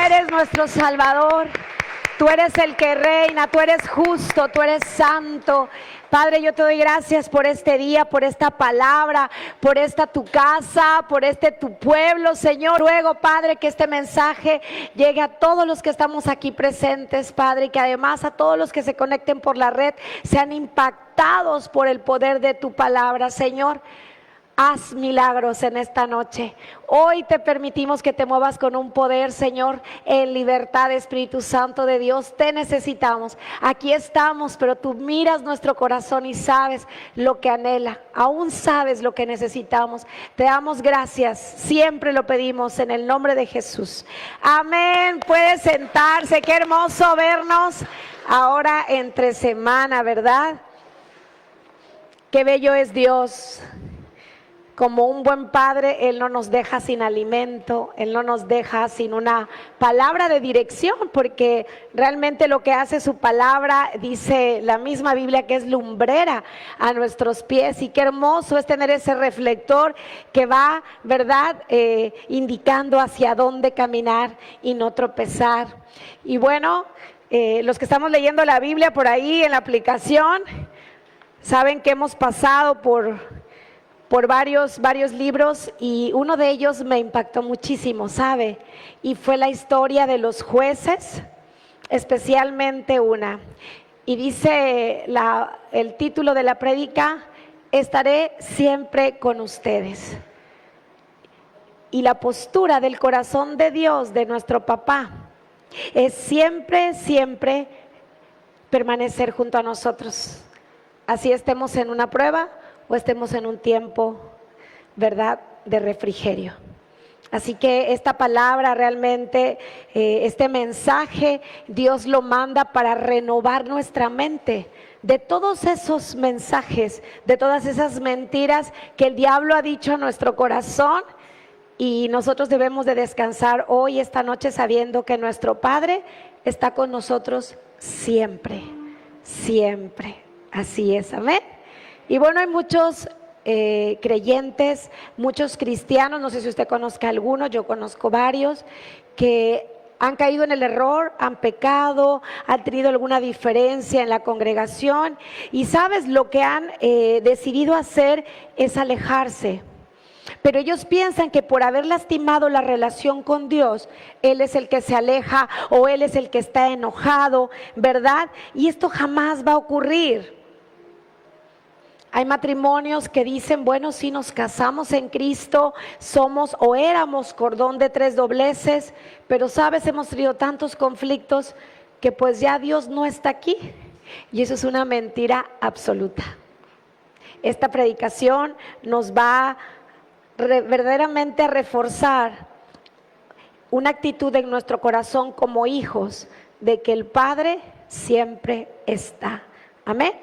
eres nuestro Salvador. Tú eres el que reina, tú eres justo, tú eres santo. Padre, yo te doy gracias por este día, por esta palabra, por esta tu casa, por este tu pueblo, Señor. Ruego, Padre, que este mensaje llegue a todos los que estamos aquí presentes, Padre, y que además a todos los que se conecten por la red sean impactados por el poder de tu palabra, Señor. Haz milagros en esta noche. Hoy te permitimos que te muevas con un poder, Señor, en libertad, Espíritu Santo de Dios. Te necesitamos. Aquí estamos, pero tú miras nuestro corazón y sabes lo que anhela. Aún sabes lo que necesitamos. Te damos gracias. Siempre lo pedimos en el nombre de Jesús. Amén. Puede sentarse. Qué hermoso vernos ahora entre semana, ¿verdad? Qué bello es Dios. Como un buen padre, Él no nos deja sin alimento, Él no nos deja sin una palabra de dirección, porque realmente lo que hace su palabra, dice la misma Biblia, que es lumbrera a nuestros pies. Y qué hermoso es tener ese reflector que va, ¿verdad?, indicando hacia dónde caminar y no tropezar. Y bueno, los que estamos leyendo la Biblia por ahí en la aplicación, saben que hemos pasado por varios libros, y uno de ellos me impactó muchísimo, ¿sabe? Y fue la historia de los jueces, especialmente una. Y dice el título de la prédica: estaré siempre con ustedes. Y la postura del corazón de Dios, de nuestro papá, es siempre, siempre permanecer junto a nosotros. Así estemos en una prueba o estemos en un tiempo, ¿verdad?, de refrigerio. Así que esta palabra realmente, este mensaje, Dios lo manda para renovar nuestra mente de todos esos mensajes, de todas esas mentiras que el diablo ha dicho a nuestro corazón. Y nosotros debemos de descansar hoy, esta noche, sabiendo que nuestro Padre está con nosotros siempre, siempre. Así es, amén. Y bueno, hay muchos creyentes, muchos cristianos, no sé si usted conozca algunos, yo conozco varios, que han caído en el error, han pecado, han tenido alguna diferencia en la congregación, y sabes, lo que han decidido hacer es alejarse. Pero ellos piensan que por haber lastimado la relación con Dios, Él es el que se aleja o Él es el que está enojado, ¿verdad? Y esto jamás va a ocurrir. Hay matrimonios que dicen, bueno, si nos casamos en Cristo, somos o éramos cordón de tres dobleces, pero sabes, hemos tenido tantos conflictos que pues ya Dios no está aquí. Y eso es una mentira absoluta. Esta predicación nos va verdaderamente a reforzar una actitud en nuestro corazón como hijos, de que el Padre siempre está. Amén.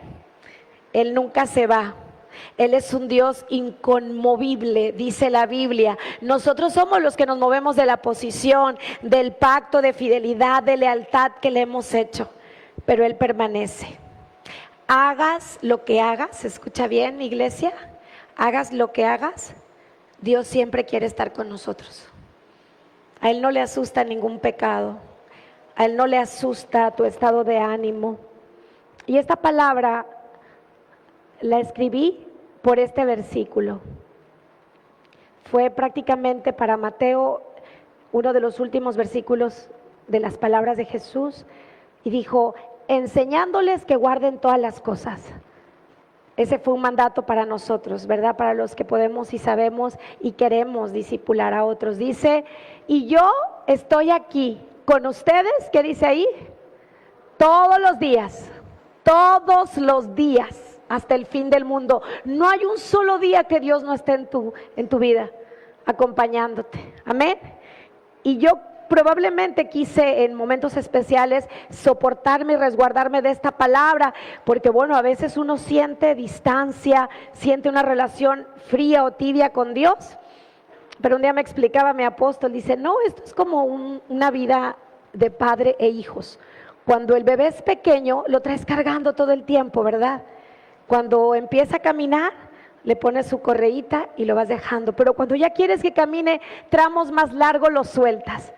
Él nunca se va. Él es un Dios inconmovible, dice la Biblia. Nosotros somos los que nos movemos de la posición, del pacto de fidelidad, de lealtad que le hemos hecho, pero Él permanece. Hagas lo que hagas, escucha bien, iglesia, hagas lo que hagas, Dios siempre quiere estar con nosotros. A Él no le asusta ningún pecado, a Él no le asusta tu estado de ánimo. Y esta palabra la escribí por este versículo. Fue prácticamente para Mateo, uno de los últimos versículos de las palabras de Jesús, y dijo, enseñándoles que guarden todas las cosas. Ese fue un mandato para nosotros, ¿verdad? Para los que podemos y sabemos y queremos discipular a otros. Dice, y yo estoy aquí con ustedes, ¿qué dice ahí? Todos los días, hasta el fin del mundo. No hay un solo día que Dios no esté en tu vida, acompañándote. Amén. Y yo probablemente quise en momentos especiales soportarme y resguardarme de esta palabra, porque bueno, a veces uno siente distancia, siente una relación fría o tibia con Dios. Pero un día me explicaba mi apóstol, dice, no, esto es como una vida de padre e hijos. Cuando el bebé es pequeño, lo traes cargando todo el tiempo, ¿verdad? Cuando empieza a caminar, le pones su correíta y lo vas dejando. Pero cuando ya quieres que camine tramos más largos, lo sueltas.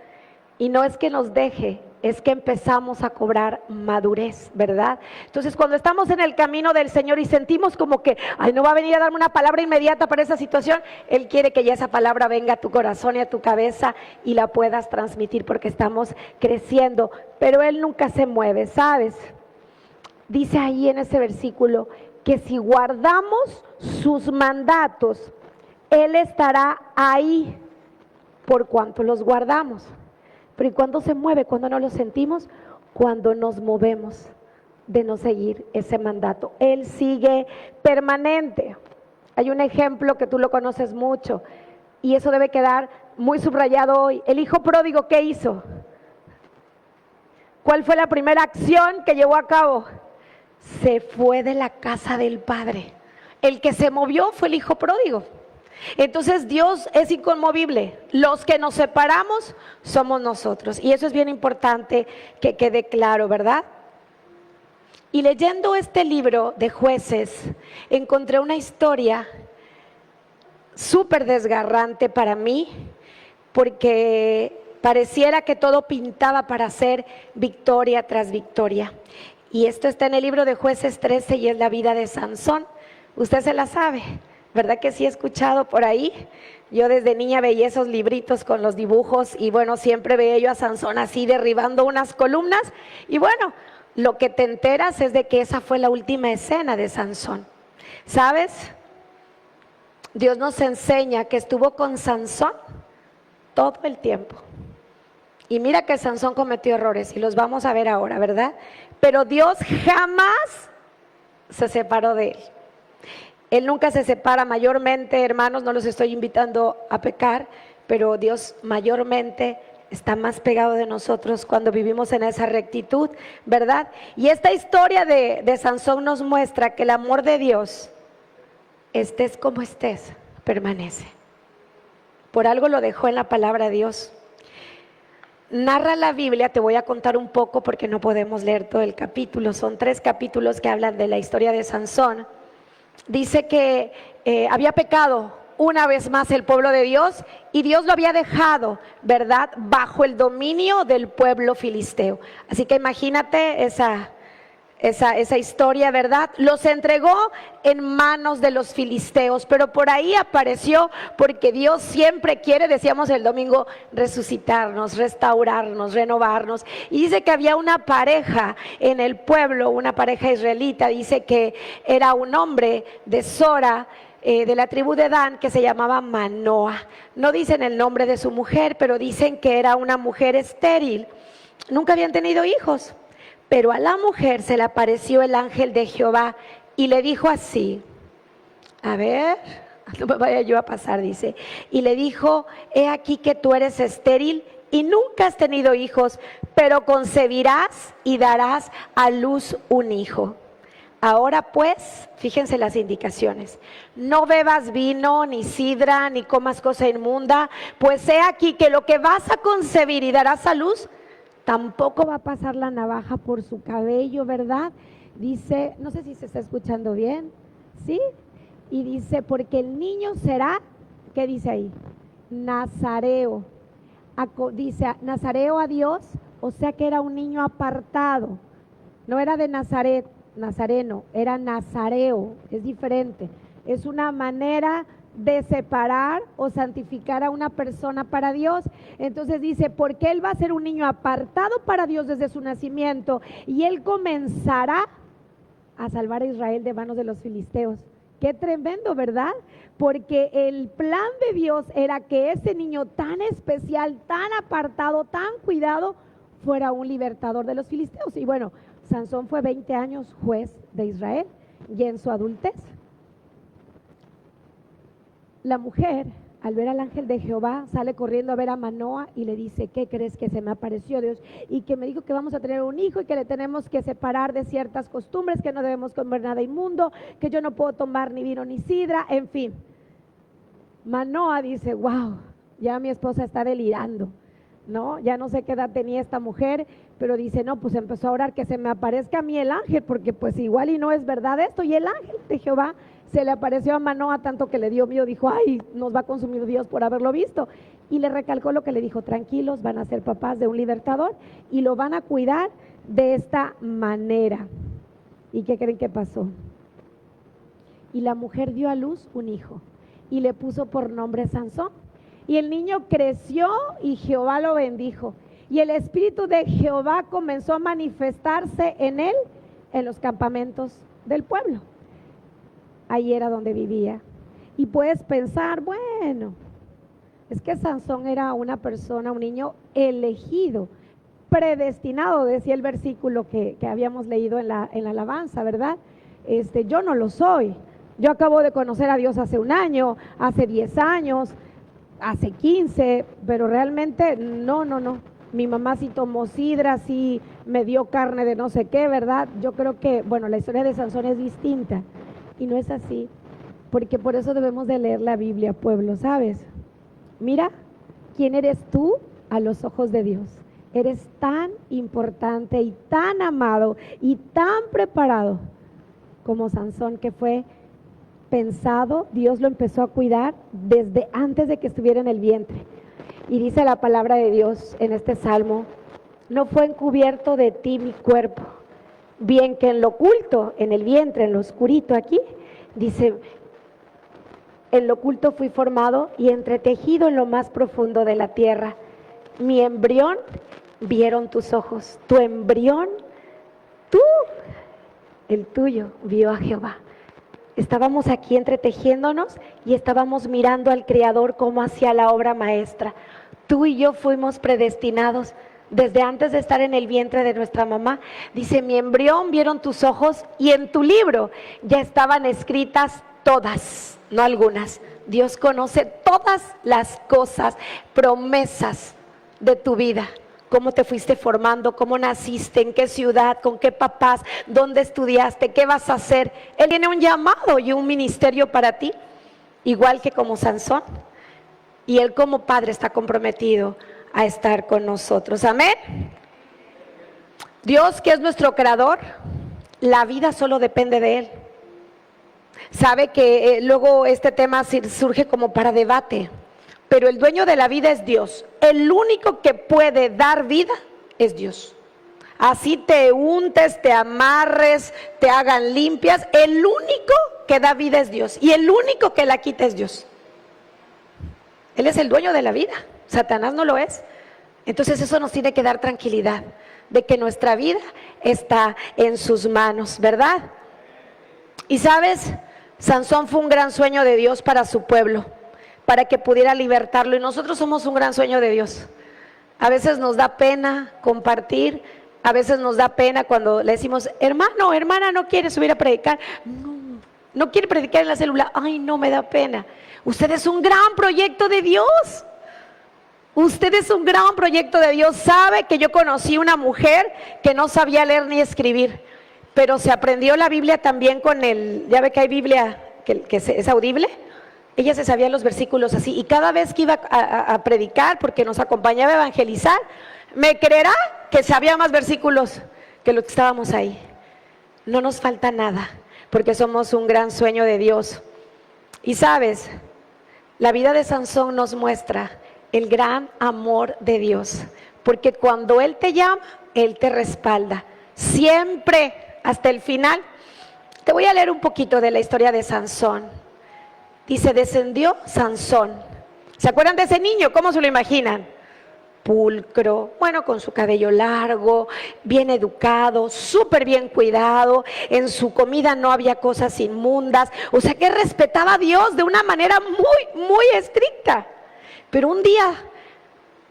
Y no es que nos deje, es que empezamos a cobrar madurez, ¿verdad? Entonces, cuando estamos en el camino del Señor y sentimos como que, ay, no va a venir a darme una palabra inmediata para esa situación, Él quiere que ya esa palabra venga a tu corazón y a tu cabeza y la puedas transmitir porque estamos creciendo. Pero Él nunca se mueve, ¿sabes? Dice ahí en ese versículo que si guardamos sus mandatos, Él estará ahí por cuanto los guardamos. Pero ¿y cuándo se mueve? ¿Cuándo no lo sentimos? Cuando nos movemos de no seguir ese mandato. Él sigue permanente. Hay un ejemplo que tú lo conoces mucho y eso debe quedar muy subrayado hoy. El hijo pródigo, ¿qué hizo? ¿Cuál fue la primera acción que llevó a cabo? Se fue de la casa del padre. El que se movió fue el hijo pródigo. Entonces Dios es inconmovible, los que nos separamos somos nosotros y eso es bien importante que quede claro, ¿verdad? Y leyendo este libro de Jueces encontré una historia súper desgarrante para mí porque pareciera que todo pintaba para ser victoria tras victoria. Y esto está en el libro de Jueces 13 y es la vida de Sansón. Usted se la sabe, ¿verdad que sí he escuchado por ahí? Yo desde niña veía esos libritos con los dibujos y bueno, siempre veía yo a Sansón así derribando unas columnas y bueno, lo que te enteras es de que esa fue la última escena de Sansón. ¿Sabes? Dios nos enseña que estuvo con Sansón todo el tiempo. Y mira que Sansón cometió errores y los vamos a ver ahora, ¿verdad? Pero Dios jamás se separó de él. Él nunca se separa mayormente, hermanos, no los estoy invitando a pecar, pero Dios mayormente está más pegado de nosotros cuando vivimos en esa rectitud, ¿verdad? Y esta historia de Sansón nos muestra que el amor de Dios, estés como estés, permanece. Por algo lo dejó en la palabra de Dios. Narra la Biblia, te voy a contar un poco porque no podemos leer todo el capítulo, son 3 capítulos que hablan de la historia de Sansón. Dice que había pecado una vez más el pueblo de Dios y Dios lo había dejado, ¿verdad?, bajo el dominio del pueblo filisteo. Así que imagínate esa historia, ¿verdad? Los entregó en manos de los filisteos, pero por ahí apareció porque Dios siempre quiere, decíamos el domingo, resucitarnos, restaurarnos, renovarnos. Y dice que había una pareja en el pueblo, una pareja israelita, dice que era un hombre de Sora, de la tribu de Dan, que se llamaba Manoa. No dicen el nombre de su mujer, pero dicen que era una mujer estéril. Nunca habían tenido hijos. Pero a la mujer se le apareció el ángel de Jehová y le dijo así, a ver, no me vaya yo a pasar, dice, y le dijo, he aquí que tú eres estéril y nunca has tenido hijos, pero concebirás y darás a luz un hijo. Ahora pues, fíjense las indicaciones, no bebas vino, ni sidra, ni comas cosa inmunda, pues he aquí que lo que vas a concebir y darás a luz, tampoco va a pasar la navaja por su cabello, ¿verdad? Dice, no sé si se está escuchando bien, ¿sí? Y dice, porque el niño será, ¿qué dice ahí? Nazareo. Dice, nazareo a Dios, o sea que era un niño apartado. No era de Nazaret, nazareno, era nazareo, es diferente. Es una manera de separar o santificar a una persona para Dios. Entonces dice, porque él va a ser un niño apartado para Dios desde su nacimiento y él comenzará a salvar a Israel de manos de los filisteos. Qué tremendo, ¿verdad? Porque el plan de Dios era que ese niño tan especial, tan apartado, tan cuidado, fuera un libertador de los filisteos. Y bueno, Sansón fue 20 años juez de Israel y en su adultez la mujer, al ver al ángel de Jehová, sale corriendo a ver a Manoa y le dice, ¿qué crees? Que se me apareció Dios y que me dijo que vamos a tener un hijo y que le tenemos que separar de ciertas costumbres, que no debemos comer nada inmundo, que yo no puedo tomar ni vino ni sidra, en fin. Manoa dice, wow, ya mi esposa está delirando, ¿no? Ya no sé qué edad tenía esta mujer, pero dice, no, pues empezó a orar que se me aparezca a mí el ángel, porque pues igual y no es verdad esto. Y el ángel de Jehová se le apareció a Manoa tanto que le dio miedo, dijo, ay, nos va a consumir Dios por haberlo visto. y le recalcó lo que le dijo: tranquilos, van a ser papás de un libertador y lo van a cuidar de esta manera. ¿Y qué creen que pasó? Y la mujer dio a luz un hijo y le puso por nombre Sansón. Y el niño creció y Jehová lo bendijo. Y el espíritu de Jehová comenzó a manifestarse en él en los campamentos del pueblo. Ahí era donde vivía. Y puedes pensar, bueno, es que Sansón era una persona, un niño elegido, predestinado, decía el versículo que habíamos leído en la alabanza, ¿verdad? Yo no lo soy. Yo acabo de conocer a Dios hace un año, hace 10 años, hace 15, pero realmente no. Mi mamá sí tomó sidra, sí me dio carne de no sé qué, ¿verdad? Yo creo que, bueno, la historia de Sansón es distinta y no es así, porque por eso debemos de leer la Biblia, pueblo, ¿sabes? Mira, ¿quién eres tú a los ojos de Dios? Eres tan importante y tan amado y tan preparado como Sansón, que fue pensado, Dios lo empezó a cuidar desde antes de que estuviera en el vientre. Y dice la palabra de Dios en este salmo: no fue encubierto de ti mi cuerpo, bien que en lo oculto, en el vientre, en lo oscurito aquí, dice, en lo oculto fui formado y entretejido en lo más profundo de la tierra. Mi embrión vieron tus ojos, tu embrión, tú, el tuyo, vio a Jehová. Estábamos aquí entretejiéndonos y estábamos mirando al Creador cómo hacía la obra maestra. Tú y yo fuimos predestinados desde antes de estar en el vientre de nuestra mamá. Dice, mi embrión vieron tus ojos y en tu libro ya estaban escritas todas, no algunas. Dios conoce todas las cosas, promesas de tu vida. Cómo te fuiste formando, cómo naciste, en qué ciudad, con qué papás, dónde estudiaste, qué vas a hacer. Él tiene un llamado y un ministerio para ti, igual que como Sansón. Y Él como Padre está comprometido a estar con nosotros. Amén. Dios, que es nuestro creador, la vida solo depende de Él. Sabe que luego este tema surge como para debate. Pero el dueño de la vida es Dios. El único que puede dar vida es Dios. Así te untes, te amarres, te hagan limpias, el único que da vida es Dios. Y el único que la quita es Dios. Él es el dueño de la vida. Satanás no lo es. Entonces eso nos tiene que dar tranquilidad de que nuestra vida está en sus manos, ¿verdad? Y sabes, Sansón fue un gran sueño de Dios para su pueblo, para que pudiera libertarlo, y nosotros somos un gran sueño de Dios. A veces nos da pena compartir, a veces nos da pena cuando le decimos, hermano, hermana, ¿no quiere subir a predicar? No quiere predicar en la célula. Ay, no, me da pena. Usted es un gran proyecto de Dios. Usted es un gran proyecto de Dios. Sabe que yo conocí una mujer que no sabía leer ni escribir, pero se aprendió la Biblia también con ya ve que hay Biblia que es audible. Ella se sabía los versículos así, y cada vez que iba a predicar, porque nos acompañaba a evangelizar, me creerá que sabía más versículos que los que estábamos ahí. No nos falta nada, porque somos un gran sueño de Dios. Y sabes, la vida de Sansón nos muestra el gran amor de Dios, porque cuando Él te llama, Él te respalda, siempre hasta el final. Te voy a leer un poquito de la historia de Sansón. Dice, descendió Sansón. ¿Se acuerdan de ese niño? ¿Cómo se lo imaginan? Pulcro, bueno, con su cabello largo, bien educado, súper bien cuidado. En su comida no había cosas inmundas. O sea que respetaba a Dios de una manera muy, muy estricta. Pero un día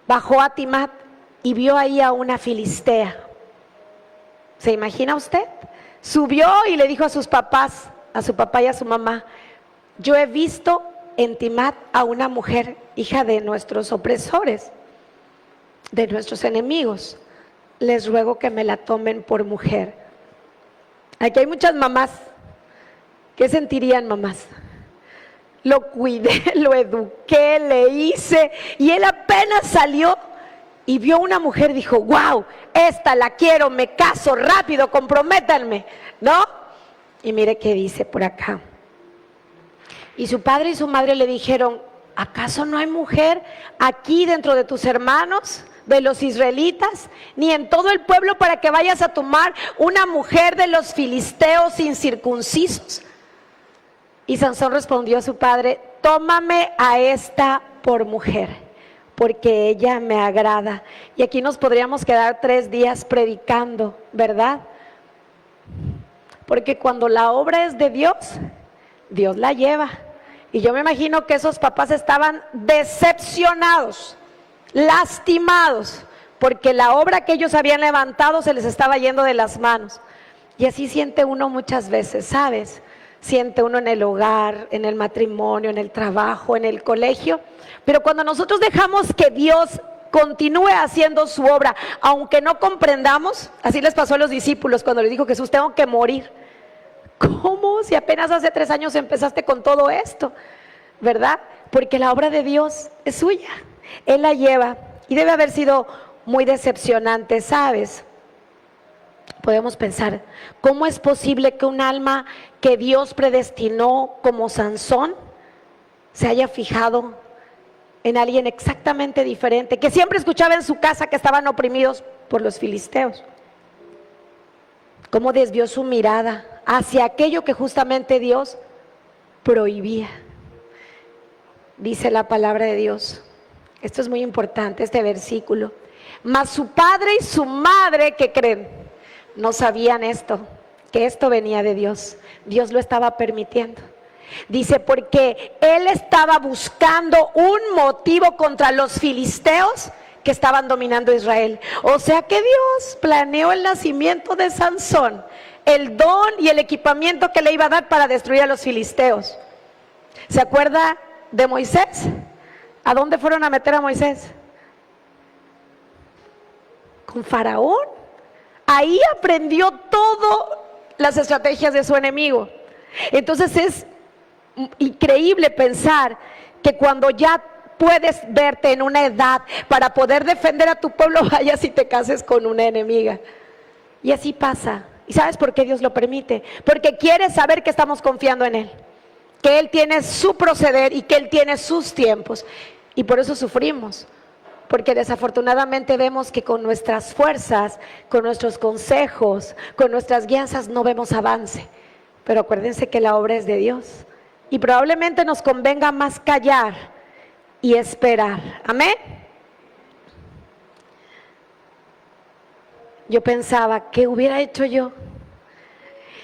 bajó a Timat y vio ahí a una filistea. ¿Se imagina usted? Subió y le dijo a sus papás, a su papá y a su mamá, yo he visto en Timat a una mujer, hija de nuestros opresores, de nuestros enemigos. Les ruego que me la tomen por mujer. Aquí hay muchas mamás. ¿Qué sentirían, mamás? Lo cuidé, lo eduqué, le hice, y él apenas salió y vio una mujer, dijo, wow, esta la quiero, me caso rápido, comprométanme, ¿no? Y mire qué dice por acá. Y su padre y su madre le dijeron, ¿Acaso no hay mujer aquí dentro de tus hermanos, de los israelitas, ni en todo el pueblo para que vayas a tomar una mujer de los filisteos incircuncisos? Y Sansón respondió a su padre: tómame a esta por mujer, porque ella me agrada. Y aquí nos podríamos quedar 3 días predicando, ¿verdad? Porque cuando la obra es de Dios, Dios la lleva. Y yo me imagino que esos papás estaban decepcionados, lastimados, porque la obra que ellos habían levantado se les estaba yendo de las manos. Y así siente uno muchas veces, ¿sabes? Siente uno en el hogar, en el matrimonio, en el trabajo, en el colegio. Pero cuando nosotros dejamos que Dios continúe haciendo su obra, aunque no comprendamos, así les pasó a los discípulos cuando les dijo Jesús: tengo que morir. ¿Cómo? Si apenas hace 3 años empezaste con todo esto, ¿verdad? Porque la obra de Dios es suya, Él la lleva, y debe haber sido muy decepcionante, ¿sabes? Podemos pensar, ¿cómo es posible que un alma que Dios predestinó como Sansón se haya fijado en alguien exactamente diferente, que siempre escuchaba en su casa que estaban oprimidos por los filisteos? ¿Cómo desvió su mirada hacia aquello que justamente Dios prohibía? Dice la palabra de Dios, esto es muy importante, este versículo: mas su padre y su madre, ¿qué creen? No sabían esto, que esto venía de Dios. Dios lo estaba permitiendo. Dice, porque él estaba buscando un motivo contra los filisteos que estaban dominando Israel. O sea que Dios planeó el nacimiento de Sansón, el don y el equipamiento que le iba a dar para destruir a los filisteos. ¿Se acuerda de Moisés? ¿A dónde fueron a meter a Moisés? Con Faraón. Ahí aprendió todas las estrategias de su enemigo. Entonces es increíble pensar que cuando ya puedes verte en una edad para poder defender a tu pueblo, vayas y te cases con una enemiga. Y así pasa. ¿Y sabes por qué Dios lo permite? Porque quiere saber que estamos confiando en Él, que Él tiene su proceder y que Él tiene sus tiempos. Y por eso sufrimos, porque desafortunadamente vemos que con nuestras fuerzas, con nuestros consejos, con nuestras guianzas no vemos avance. Pero acuérdense que la obra es de Dios, y probablemente nos convenga más callar y esperar. Amén. Yo pensaba, ¿qué hubiera hecho yo?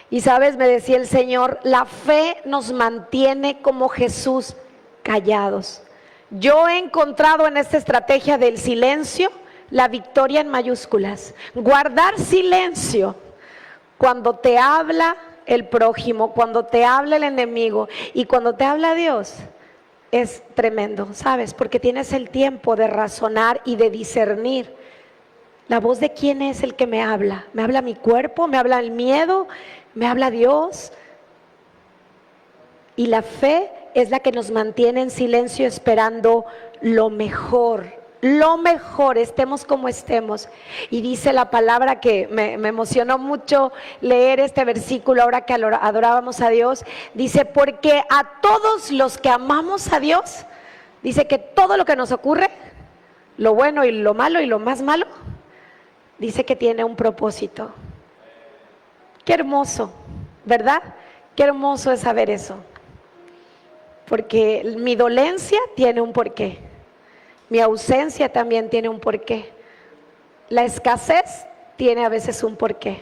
Y sabes, me decía el Señor, la fe nos mantiene como Jesús, callados. Yo he encontrado en esta estrategia del silencio la victoria en mayúsculas. Guardar silencio cuando te habla el prójimo, cuando te habla el enemigo y cuando te habla Dios, es tremendo, ¿sabes? Porque tienes el tiempo de razonar y de discernir. ¿La voz de quién es el que me habla? ¿Me habla mi cuerpo? ¿Me habla el miedo? ¿Me habla Dios? Y la fe es la que nos mantiene en silencio esperando lo mejor, estemos como estemos. Y dice la palabra que me emocionó mucho leer este versículo ahora que adorábamos a Dios. Dice, porque a todos los que amamos a Dios, dice que todo lo que nos ocurre, lo bueno y lo malo y lo más malo, dice que tiene un propósito. Qué hermoso, ¿verdad? Qué hermoso es saber eso. Porque mi dolencia tiene un porqué. Mi ausencia también tiene un porqué. La escasez tiene a veces un porqué.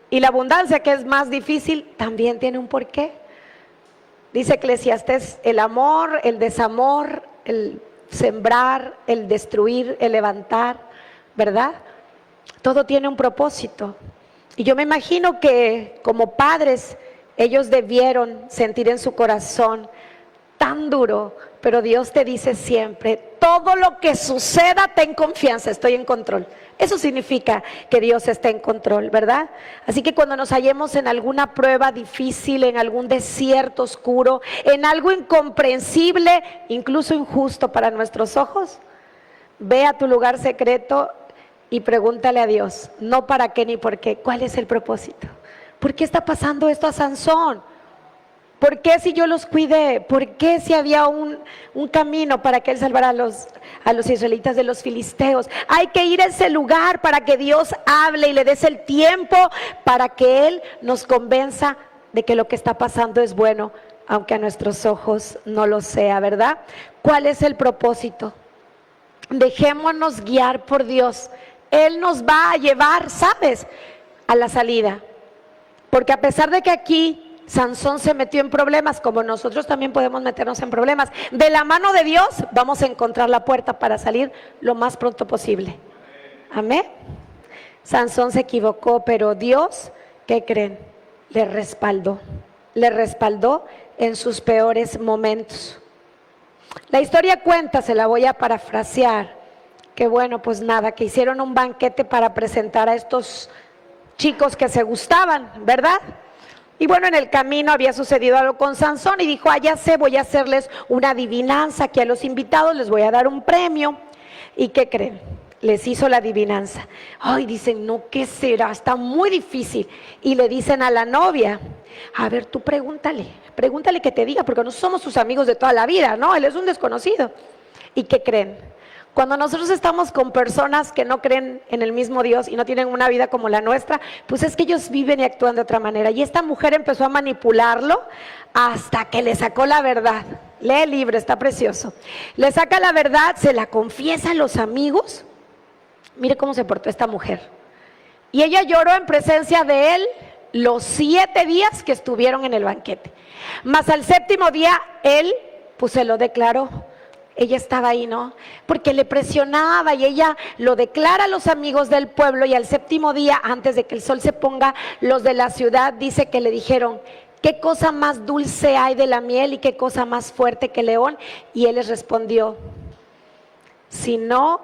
Y la abundancia, que es más difícil, también tiene un porqué. Dice Eclesiastés, el amor, el desamor, el sembrar, el destruir, el levantar, ¿verdad? Todo tiene un propósito. Y yo me imagino que como padres, ellos debieron sentir en su corazón tan duro, pero Dios te dice siempre, todo lo que suceda, ten confianza, estoy en control. Eso significa que Dios está en control, ¿verdad? Así que cuando nos hallemos en alguna prueba difícil, en algún desierto oscuro, en algo incomprensible, incluso injusto para nuestros ojos, ve a tu lugar secreto y pregúntale a Dios, no para qué ni por qué, ¿cuál es el propósito? ¿Por qué está pasando esto a Sansón? ¿Por qué si yo los cuidé? ¿Por qué si había un camino para que Él salvara a los israelitas de los filisteos? Hay que ir a ese lugar para que Dios hable y le des el tiempo para que Él nos convenza de que lo que está pasando es bueno, aunque a nuestros ojos no lo sea, ¿verdad? ¿Cuál es el propósito? Dejémonos guiar por Dios. Él nos va a llevar, ¿sabes?, a la salida. Porque a pesar de que aquí Sansón se metió en problemas, como nosotros también podemos meternos en problemas, de la mano de Dios vamos a encontrar la puerta para salir lo más pronto posible. Amén. Sansón se equivocó, pero Dios, ¿qué creen? Le respaldó en sus peores momentos. La historia cuenta, se la voy a parafrasear, que bueno, pues nada, que hicieron un banquete para presentar a estos chicos que se gustaban, ¿verdad? Y bueno, en el camino había sucedido algo con Sansón y dijo, ya sé, voy a hacerles una adivinanza, aquí a los invitados les voy a dar un premio. ¿Y qué creen? Les hizo la adivinanza. Ay, dicen, no, ¿qué será? Está muy difícil. Y le dicen a la novia, a ver, tú pregúntale que te diga, porque no somos sus amigos de toda la vida, ¿no? Él es un desconocido. ¿Y qué creen? Cuando nosotros estamos con personas que no creen en el mismo Dios y no tienen una vida como la nuestra, pues es que ellos viven y actúan de otra manera. Y esta mujer empezó a manipularlo hasta que le sacó la verdad. Lee el libro, está precioso. Le saca la verdad, se la confiesa a los amigos. Mire cómo se portó esta mujer. Y ella lloró en presencia de él los 7 días que estuvieron en el banquete. Mas al 7º día, él pues se lo declaró. Ella estaba ahí, ¿no? Porque le presionaba y ella lo declara a los amigos del pueblo y al 7º día, antes de que el sol se ponga, los de la ciudad dice que le dijeron, ¿qué cosa más dulce hay de la miel y qué cosa más fuerte que el león? Y él les respondió, si no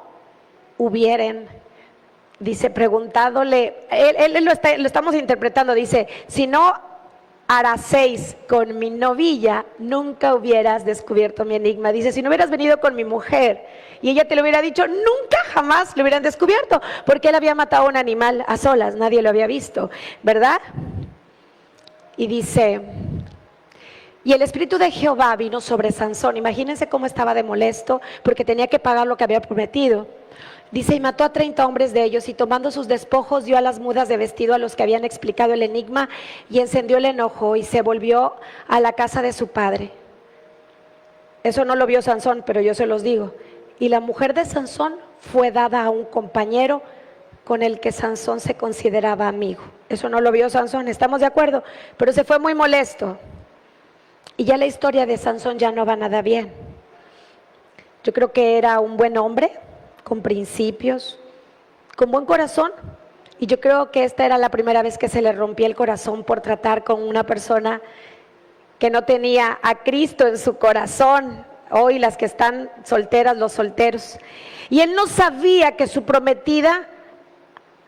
hubieren, dice, preguntadole, él lo estamos interpretando, dice, si no haraseis con mi novilla, nunca hubieras descubierto mi enigma. Dice, si no hubieras venido con mi mujer y ella te lo hubiera dicho, nunca jamás lo hubieran descubierto, porque él había matado a un animal a solas, nadie lo había visto, ¿verdad? Y dice, y el espíritu de Jehová vino sobre Sansón. Imagínense cómo estaba de molesto, porque tenía que pagar lo que había prometido. Dice, y mató a 30 hombres de ellos, y tomando sus despojos dio a las mudas de vestido a los que habían explicado el enigma, y encendió el enojo, y se volvió a la casa de su padre. Eso no lo vio Sansón, pero yo se los digo. Y la mujer de Sansón fue dada a un compañero con el que Sansón se consideraba amigo. Eso no lo vio Sansón, ¿estamos de acuerdo? Pero se fue muy molesto. Y ya la historia de Sansón ya no va nada bien. Yo creo que era un buen hombre, con principios, con buen corazón, y yo creo que esta era la primera vez que se le rompía el corazón por tratar con una persona que no tenía a Cristo en su corazón. Hoy las que están solteras, los solteros, y él no sabía que su prometida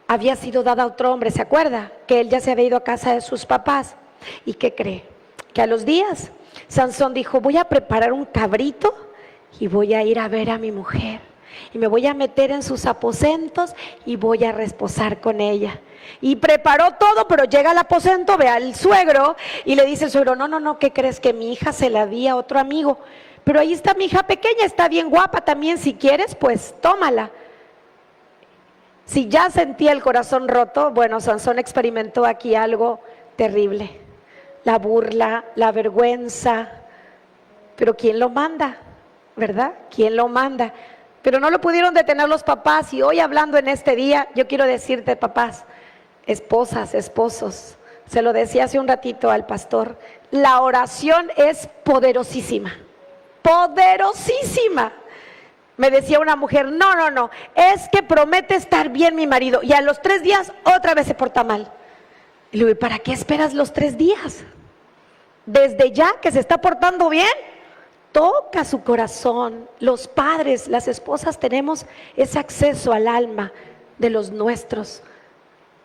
había sido dada a otro hombre. ¿Se acuerda? Que él ya se había ido a casa de sus papás. ¿Y qué cree? Que a los días Sansón dijo, voy a preparar un cabrito y voy a ir a ver a mi mujer. Y me voy a meter en sus aposentos y voy a reposar con ella. Y preparó todo, pero llega al aposento, ve al suegro y le dice el suegro, no, ¿qué crees? Que mi hija se la di a otro amigo. Pero ahí está mi hija pequeña, está bien guapa también, si quieres, pues tómala. Si ya sentía el corazón roto, bueno, Sansón experimentó aquí algo terrible. La burla, la vergüenza. Pero ¿quién lo manda? ¿Verdad? ¿Quién lo manda? Pero no lo pudieron detener los papás, y hoy hablando en este día, yo quiero decirte, papás, esposas, esposos, se lo decía hace un ratito al pastor, la oración es poderosísima, poderosísima. Me decía una mujer, no, es que promete estar bien mi marido, y a los 3 días otra vez se porta mal. Y le digo, ¿para qué esperas los 3 días? Desde ya que se está portando bien, toca su corazón. Los padres, las esposas tenemos ese acceso al alma de los nuestros,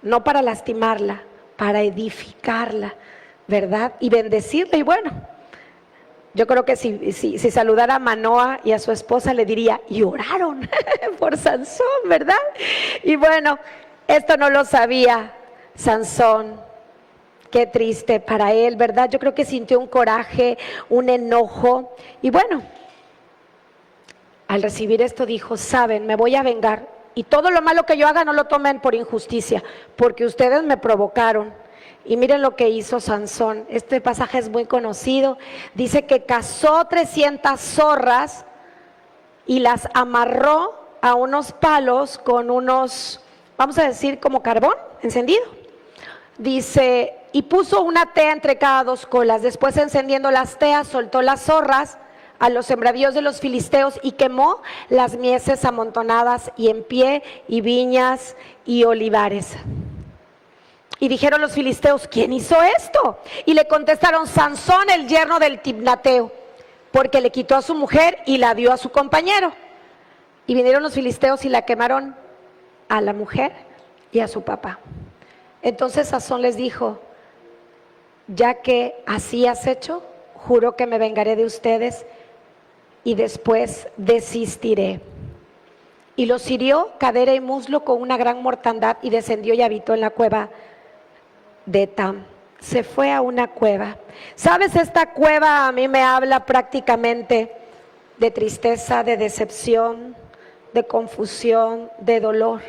no para lastimarla, para edificarla, ¿verdad? Y bendecirla. Y bueno, yo creo que si saludara a Manoa y a su esposa le diría, y oraron por Sansón, ¿verdad? Y bueno, esto no lo sabía Sansón. Qué triste para él, ¿verdad? Yo creo que sintió un coraje, un enojo. Y bueno, al recibir esto dijo, saben, me voy a vengar. Y todo lo malo que yo haga no lo tomen por injusticia, porque ustedes me provocaron. Y miren lo que hizo Sansón. Este pasaje es muy conocido. Dice que cazó 300 zorras y las amarró a unos palos con unos, vamos a decir, como carbón encendido. Dice, y puso una tea entre cada dos colas. Después, encendiendo las teas, soltó las zorras a los sembradíos de los filisteos y quemó las mieses amontonadas y en pie, y viñas y olivares. Y dijeron los filisteos, ¿quién hizo esto? Y le contestaron, Sansón, el yerno del Timnateo, porque le quitó a su mujer y la dio a su compañero. Y vinieron los filisteos y la quemaron a la mujer y a su papá. Entonces Sansón les dijo, ya que así has hecho, juro que me vengaré de ustedes y después desistiré. Y los hirió cadera y muslo con una gran mortandad y descendió y habitó en la cueva de Etam. Se fue a una cueva. ¿Sabes? Esta cueva a mí me habla prácticamente de tristeza, de decepción, de confusión, de dolor.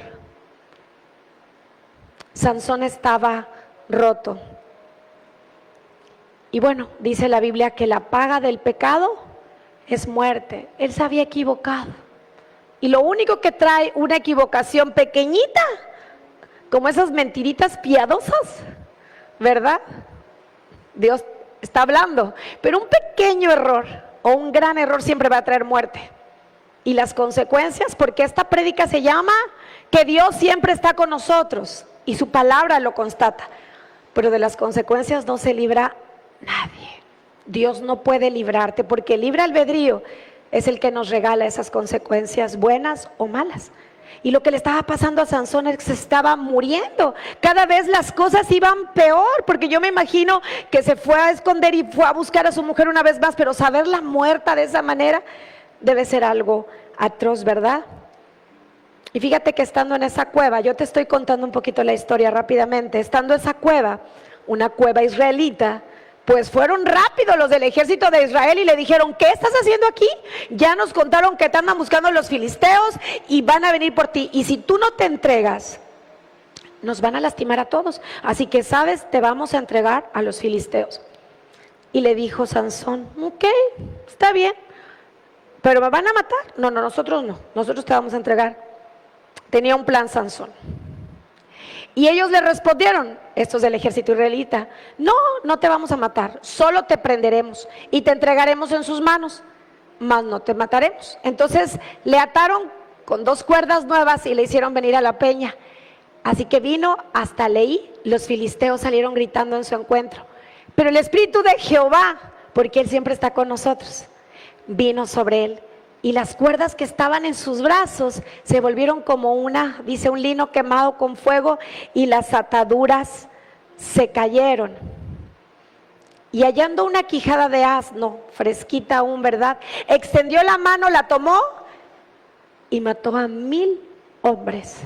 Sansón estaba roto. Y bueno, dice la Biblia que la paga del pecado es muerte. Él se había equivocado. Y lo único que trae una equivocación pequeñita, como esas mentiritas piadosas, ¿verdad? Dios está hablando. Pero un pequeño error o un gran error siempre va a traer muerte. Y las consecuencias, porque esta prédica se llama que Dios siempre está con nosotros. Y su palabra lo constata. Pero de las consecuencias no se libra nadie. Dios no puede librarte porque el libre albedrío es el que nos regala esas consecuencias buenas o malas. Y lo que le estaba pasando a Sansón es que se estaba muriendo. Cada vez las cosas iban peor, porque yo me imagino que se fue a esconder y fue a buscar a su mujer una vez más, pero saberla muerta de esa manera debe ser algo atroz, ¿verdad? Y fíjate que estando en esa cueva, yo te estoy contando un poquito la historia rápidamente, estando en esa cueva, una cueva israelita, pues fueron rápidos los del ejército de Israel y le dijeron, ¿qué estás haciendo aquí? Ya nos contaron que te andan buscando los filisteos y van a venir por ti, y si tú no te entregas, nos van a lastimar a todos, así que sabes, te vamos a entregar a los filisteos. Y le dijo Sansón, ok, está bien, pero ¿me van a matar? No, nosotros no, nosotros te vamos a entregar. Tenía un plan Sansón. Y ellos le respondieron, estos del ejército israelita, no te vamos a matar, solo te prenderemos y te entregaremos en sus manos, mas no te mataremos. Entonces le ataron con 2 cuerdas nuevas y le hicieron venir a la peña. Así que vino hasta Leí, los filisteos salieron gritando en su encuentro. Pero el Espíritu de Jehová, porque Él siempre está con nosotros, vino sobre él. Y las cuerdas que estaban en sus brazos se volvieron como dice, un lino quemado con fuego, y las ataduras se cayeron. Y hallando una quijada de asno, fresquita aún, ¿verdad? Extendió la mano, la tomó y mató a 1000 hombres.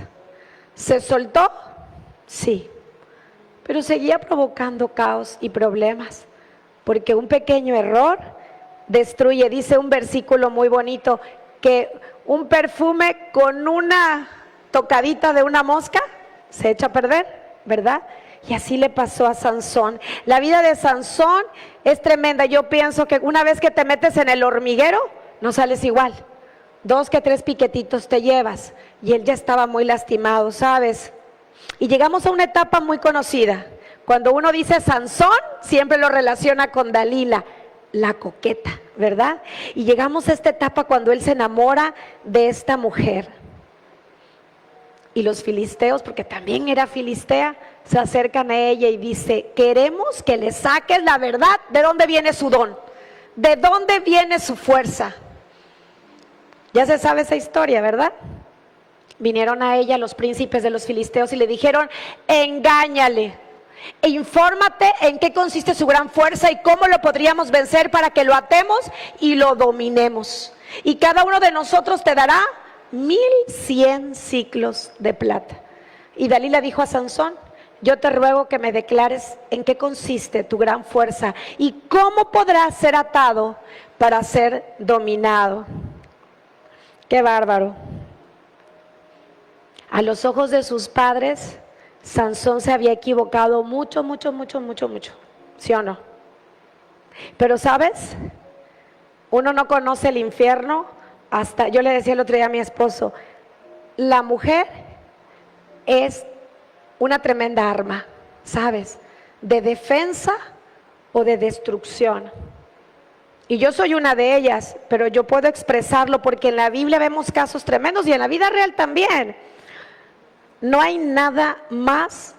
¿Se soltó? Sí. Pero seguía provocando caos y problemas, porque un pequeño error destruye. Dice un versículo muy bonito que un perfume con una tocadita de una mosca se echa a perder, ¿verdad? Y así le pasó a Sansón. La vida de Sansón es tremenda. Yo pienso que una vez que te metes en el hormiguero, no sales igual. 2 que 3 piquetitos te llevas. Y él ya estaba muy lastimado, ¿sabes? Y llegamos a una etapa muy conocida. Cuando uno dice Sansón, siempre lo relaciona con Dalila, la coqueta, ¿verdad? Y llegamos a esta etapa cuando él se enamora de esta mujer. Y los filisteos, porque también era filistea, se acercan a ella y dice, queremos que le saques la verdad, ¿de dónde viene su don? ¿De dónde viene su fuerza? Ya se sabe esa historia, ¿verdad? Vinieron a ella los príncipes de los filisteos y le dijeron, engáñale, e infórmate en qué consiste su gran fuerza y cómo lo podríamos vencer para que lo atemos y lo dominemos. Y cada uno de nosotros te dará 1100 ciclos de plata. Y Dalila dijo a Sansón, yo te ruego que me declares en qué consiste tu gran fuerza y cómo podrás ser atado para ser dominado. Qué bárbaro. A los ojos de sus padres, Sansón se había equivocado mucho, ¿sí o no? Pero ¿sabes? Uno no conoce el infierno hasta, yo le decía el otro día a mi esposo, la mujer es una tremenda arma, ¿sabes? De defensa o de destrucción. Y yo soy una de ellas, pero yo puedo expresarlo porque en la Biblia vemos casos tremendos y en la vida real también. No hay nada más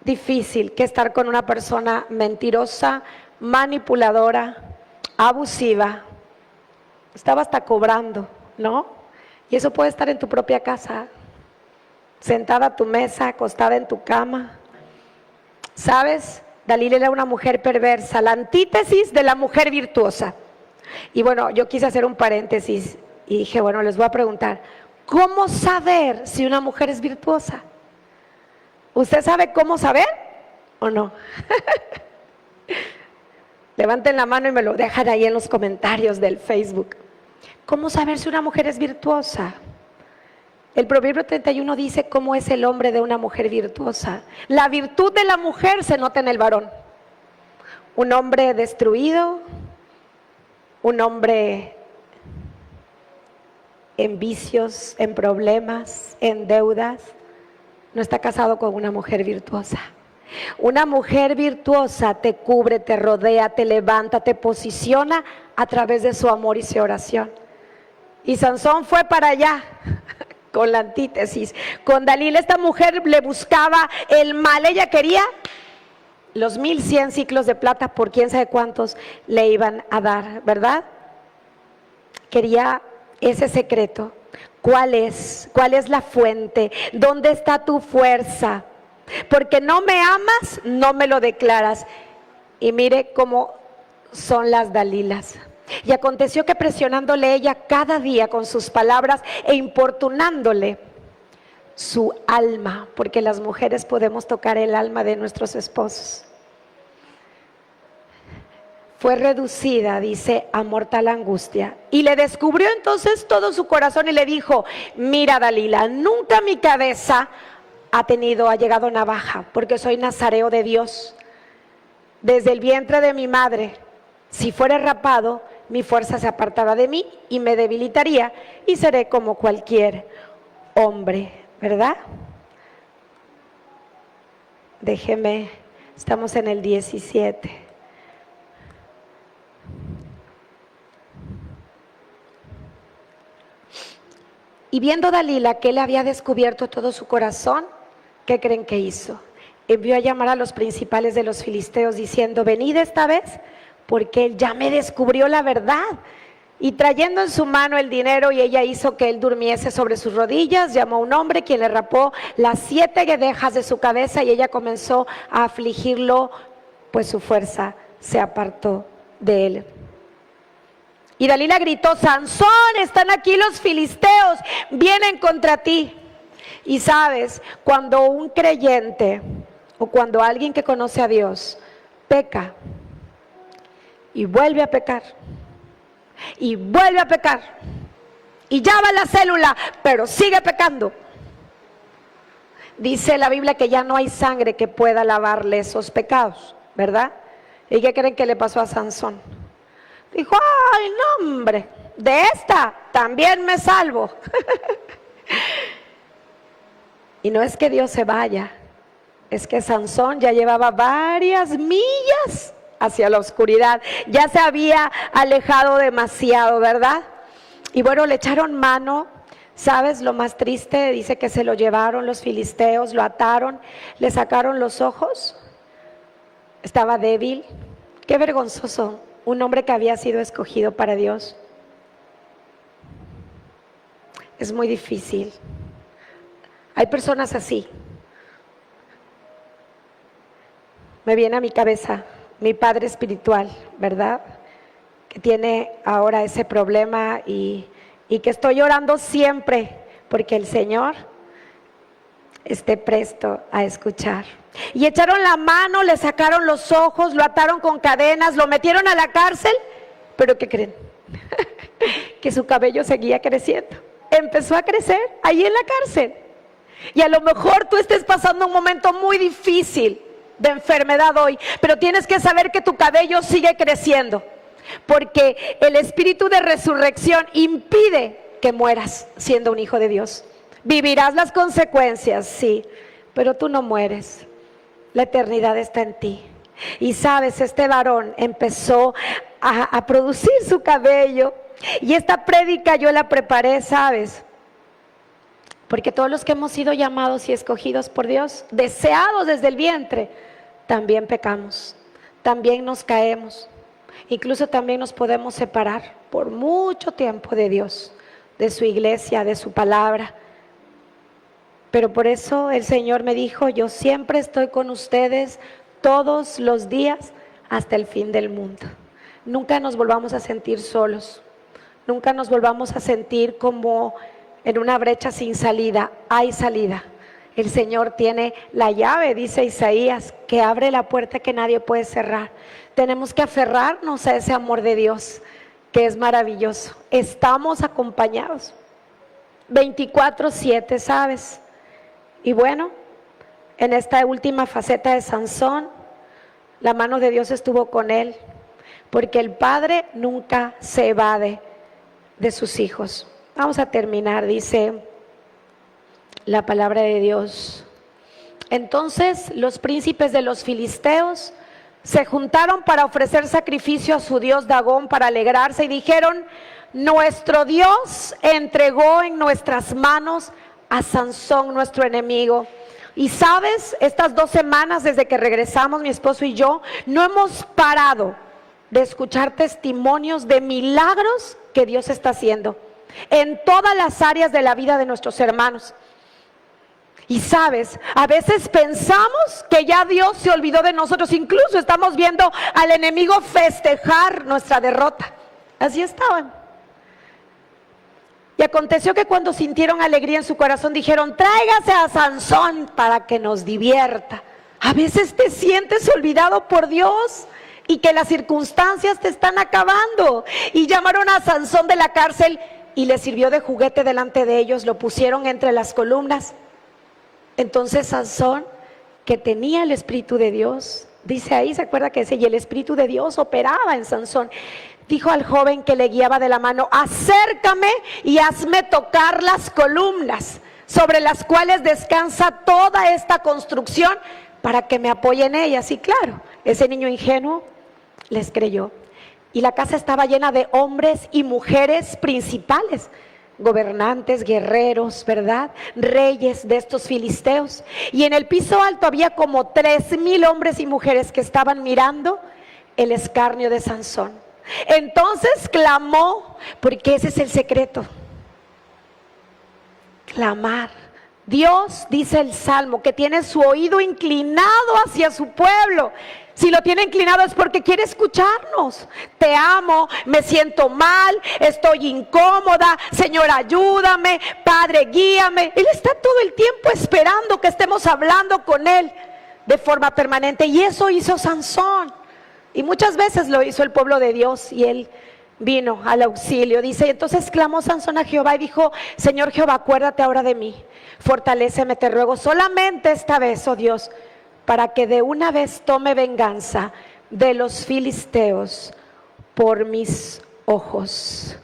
difícil que estar con una persona mentirosa, manipuladora, abusiva. Estaba hasta cobrando, ¿no? Y eso puede estar en tu propia casa, sentada a tu mesa, acostada en tu cama. ¿Sabes? Dalila era una mujer perversa, la antítesis de la mujer virtuosa. Y bueno, yo quise hacer un paréntesis y dije, bueno, les voy a preguntar, ¿cómo saber si una mujer es virtuosa? ¿Usted sabe cómo saber o no? Levanten la mano y me lo dejan ahí en los comentarios del Facebook. ¿Cómo saber si una mujer es virtuosa? El Proverbio 31 dice cómo es el hombre de una mujer virtuosa. La virtud de la mujer se nota en el varón. Un hombre destruido, un hombre en vicios, en problemas, en deudas, no está casado con una mujer virtuosa. Una mujer virtuosa te cubre, te rodea, te levanta, te posiciona a través de su amor y su oración. Y Sansón fue para allá con la antítesis. Con Dalila esta mujer le buscaba el mal, ella quería los 1100 ciclos de plata por quién sabe cuántos le iban a dar, ¿verdad? Quería ese secreto. ¿Cuál es? ¿Cuál es la fuente? ¿Dónde está tu fuerza? Porque no me amas, no me lo declaras. Y mire cómo son las Dalilas. Y aconteció que presionándole ella cada día con sus palabras e importunándole su alma, porque las mujeres podemos tocar el alma de nuestros esposos, fue reducida, dice, a mortal angustia. Y le descubrió entonces todo su corazón y le dijo, mira Dalila, nunca mi cabeza ha llegado navaja, porque soy nazareo de Dios. Desde el vientre de mi madre, si fuera rapado, mi fuerza se apartará de mí y me debilitaría y seré como cualquier hombre, ¿verdad? Déjeme, estamos en el 17. Y viendo Dalila que él había descubierto todo su corazón, ¿qué creen que hizo? Envió a llamar a los principales de los filisteos diciendo, venid esta vez, porque él ya me descubrió la verdad. Y trayendo en su mano el dinero, y ella hizo que él durmiese sobre sus rodillas, llamó a un hombre quien le rapó las 7 guedejas de su cabeza y ella comenzó a afligirlo, pues su fuerza se apartó de él. Y Dalila gritó, Sansón, están aquí los filisteos, vienen contra ti. Y sabes, cuando un creyente o cuando alguien que conoce a Dios peca y vuelve a pecar y vuelve a pecar y ya va la célula, pero sigue pecando, dice la Biblia que ya no hay sangre que pueda lavarle esos pecados, ¿verdad? ¿Y qué creen que le pasó a Sansón? Dijo, ay, no hombre, de esta también me salvo. Y no es que Dios se vaya, es que Sansón ya llevaba varias millas hacia la oscuridad, ya se había alejado demasiado, ¿verdad? Y bueno, le echaron mano. ¿Sabes lo más triste? Dice que se lo llevaron los filisteos, lo ataron, le sacaron los ojos, estaba débil. Qué vergonzoso. Un hombre que había sido escogido para Dios. Es muy difícil. Hay personas así. Me viene a mi cabeza mi padre espiritual, ¿verdad? Que tiene ahora ese problema y que estoy orando siempre porque el Señor esté presto a escuchar. Y echaron la mano, le sacaron los ojos, lo ataron con cadenas, lo metieron a la cárcel. Pero ¿qué creen? Que su cabello seguía creciendo. Empezó a crecer ahí en la cárcel. Y a lo mejor tú estés pasando un momento muy difícil de enfermedad hoy, pero tienes que saber que tu cabello sigue creciendo, porque el espíritu de resurrección impide que mueras siendo un hijo de Dios. Vivirás las consecuencias, sí, pero tú no mueres. La eternidad está en ti. Y sabes, este varón empezó a producir su cabello. Y esta prédica yo la preparé, ¿sabes? Porque todos los que hemos sido llamados y escogidos por Dios, deseados desde el vientre, también pecamos, también nos caemos. Incluso también nos podemos separar por mucho tiempo de Dios, de su iglesia, de su palabra. Pero por eso el Señor me dijo: yo siempre estoy con ustedes todos los días hasta el fin del mundo. Nunca nos volvamos a sentir solos, nunca nos volvamos a sentir como en una brecha sin salida. Hay salida. El Señor tiene la llave, dice Isaías, que abre la puerta que nadie puede cerrar. Tenemos que aferrarnos a ese amor de Dios, que es maravilloso. Estamos acompañados 24/7, ¿sabes? Y bueno, en esta última faceta de Sansón, la mano de Dios estuvo con él, porque el padre nunca se evade de sus hijos. Vamos a terminar, dice la palabra de Dios. Entonces los príncipes de los filisteos se juntaron para ofrecer sacrificio a su dios Dagón, para alegrarse, y dijeron: nuestro Dios entregó en nuestras manos a Sansón, nuestro enemigo. Y sabes, estas 2 semanas desde que regresamos, mi esposo y yo, no hemos parado de escuchar testimonios de milagros que Dios está haciendo en todas las áreas de la vida de nuestros hermanos. Y sabes, a veces pensamos que ya Dios se olvidó de nosotros, incluso estamos viendo al enemigo festejar nuestra derrota. Así estaban. Y aconteció que cuando sintieron alegría en su corazón, dijeron: tráigase a Sansón para que nos divierta. A veces te sientes olvidado por Dios y que las circunstancias te están acabando. Y llamaron a Sansón de la cárcel y le sirvió de juguete delante de ellos, lo pusieron entre las columnas. Entonces Sansón, que tenía el Espíritu de Dios, dice ahí, ¿se acuerda que dice? Y el Espíritu de Dios operaba en Sansón. Dijo al joven que le guiaba de la mano: acércame y hazme tocar las columnas sobre las cuales descansa toda esta construcción, para que me apoye en ellas. Y claro, ese niño ingenuo les creyó. Y la casa estaba llena de hombres y mujeres principales, gobernantes, guerreros, ¿verdad? Reyes de estos filisteos. Y en el piso alto había como 3,000 hombres y mujeres que estaban mirando el escarnio de Sansón. Entonces clamó, porque ese es el secreto: clamar. Dios, dice el Salmo, que tiene su oído inclinado hacia su pueblo. Si lo tiene inclinado es porque quiere escucharnos. Te amo, me siento mal, estoy incómoda, Señor, ayúdame, Padre, guíame. Él está todo el tiempo esperando que estemos hablando con Él de forma permanente. Y eso hizo Sansón. Y muchas veces lo hizo el pueblo de Dios, y Él vino al auxilio. Dice: entonces clamó Sansón a Jehová y dijo: Señor Jehová, acuérdate ahora de mí, fortaléceme, te ruego, solamente esta vez, oh Dios, para que de una vez tome venganza de los filisteos por mis ojos.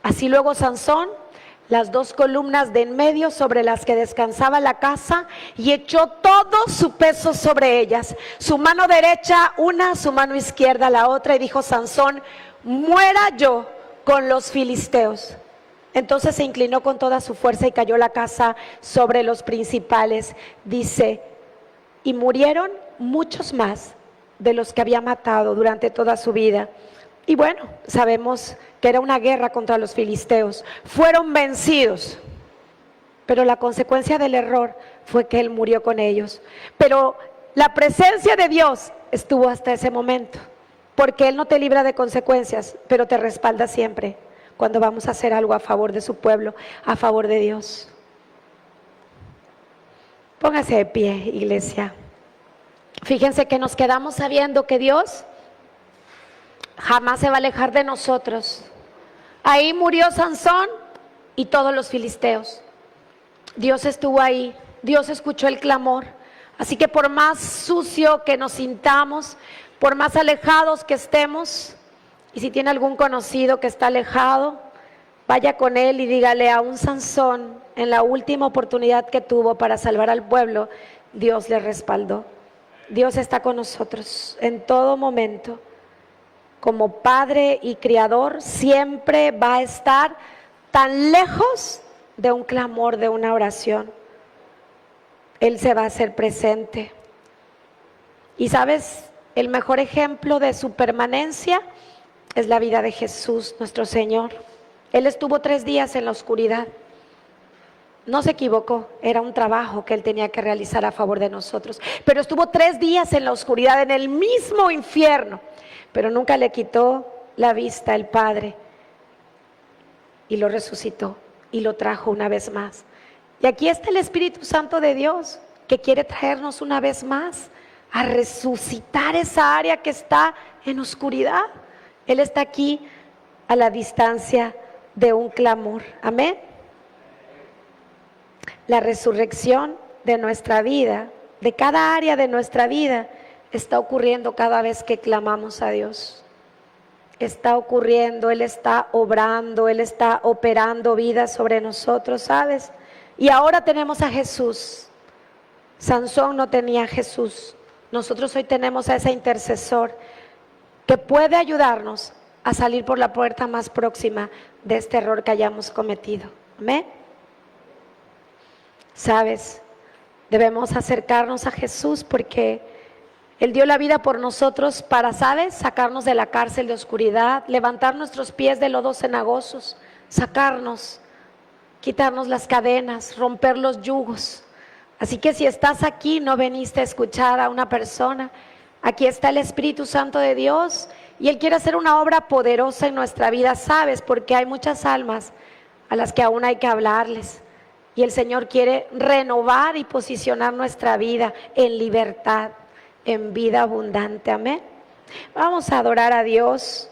Así luego Sansón las 2 columnas de en medio sobre las que descansaba la casa, y echó todo su peso sobre ellas, su mano derecha una, su mano izquierda la otra, y dijo Sansón: muera yo con los filisteos. Entonces se inclinó con toda su fuerza y cayó la casa sobre los principales. Dice: y murieron muchos más de los que había matado durante toda su vida. Y bueno, sabemos que era una guerra contra los filisteos. Fueron vencidos, pero la consecuencia del error fue que él murió con ellos. Pero la presencia de Dios estuvo hasta ese momento, porque Él no te libra de consecuencias, pero te respalda siempre cuando vamos a hacer algo a favor de su pueblo, a favor de Dios. Póngase de pie, iglesia. Fíjense que nos quedamos sabiendo que Dios jamás se va a alejar de nosotros. Ahí murió Sansón y todos los filisteos. Dios estuvo ahí, Dios escuchó el clamor. Así que por más sucio que nos sintamos, por más alejados que estemos, y si tiene algún conocido que está alejado, vaya con él y dígale: a un Sansón, en la última oportunidad que tuvo para salvar al pueblo, Dios le respaldó. Dios está con nosotros en todo momento. Como Padre y Criador, siempre va a estar tan lejos de un clamor, de una oración. Él se va a hacer presente. Y sabes, el mejor ejemplo de su permanencia es la vida de Jesús, nuestro Señor. Él estuvo 3 días en la oscuridad. No se equivocó, era un trabajo que Él tenía que realizar a favor de nosotros. Pero estuvo 3 días en la oscuridad, en el mismo infierno. Pero nunca le quitó la vista el Padre. Y lo resucitó y lo trajo una vez más. Y aquí está el Espíritu Santo de Dios, que quiere traernos una vez más a resucitar esa área que está en oscuridad. Él está aquí a la distancia de un clamor. Amén. La resurrección de nuestra vida, de cada área de nuestra vida, está ocurriendo cada vez que clamamos a Dios. Está ocurriendo, Él está obrando, Él está operando vida sobre nosotros, ¿sabes? Y ahora tenemos a Jesús. Sansón no tenía a Jesús. Nosotros hoy tenemos a ese intercesor que puede ayudarnos a salir por la puerta más próxima de este error que hayamos cometido. ¿Amén? ¿Sabes? Debemos acercarnos a Jesús porque Él dio la vida por nosotros para, ¿sabes?, sacarnos de la cárcel de oscuridad, levantar nuestros pies de lodos cenagosos, sacarnos, quitarnos las cadenas, romper los yugos. Así que si estás aquí, no veniste a escuchar a una persona, aquí está el Espíritu Santo de Dios y Él quiere hacer una obra poderosa en nuestra vida, ¿sabes? Porque hay muchas almas a las que aún hay que hablarles. Y el Señor quiere renovar y posicionar nuestra vida en libertad, en vida abundante. Amén. Vamos a adorar a Dios.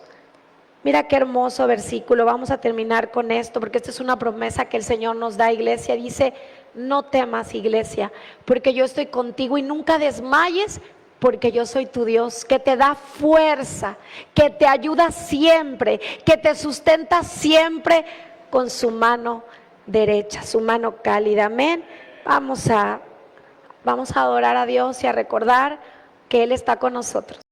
Mira qué hermoso versículo. Vamos a terminar con esto porque esta es una promesa que el Señor nos da, iglesia. Dice: no temas, iglesia, porque yo estoy contigo, y nunca desmayes, porque yo soy tu Dios, que te da fuerza, que te ayuda siempre, que te sustenta siempre con su mano derecha, su mano cálida. Amén. Vamos a adorar a Dios y a recordar que Él está con nosotros.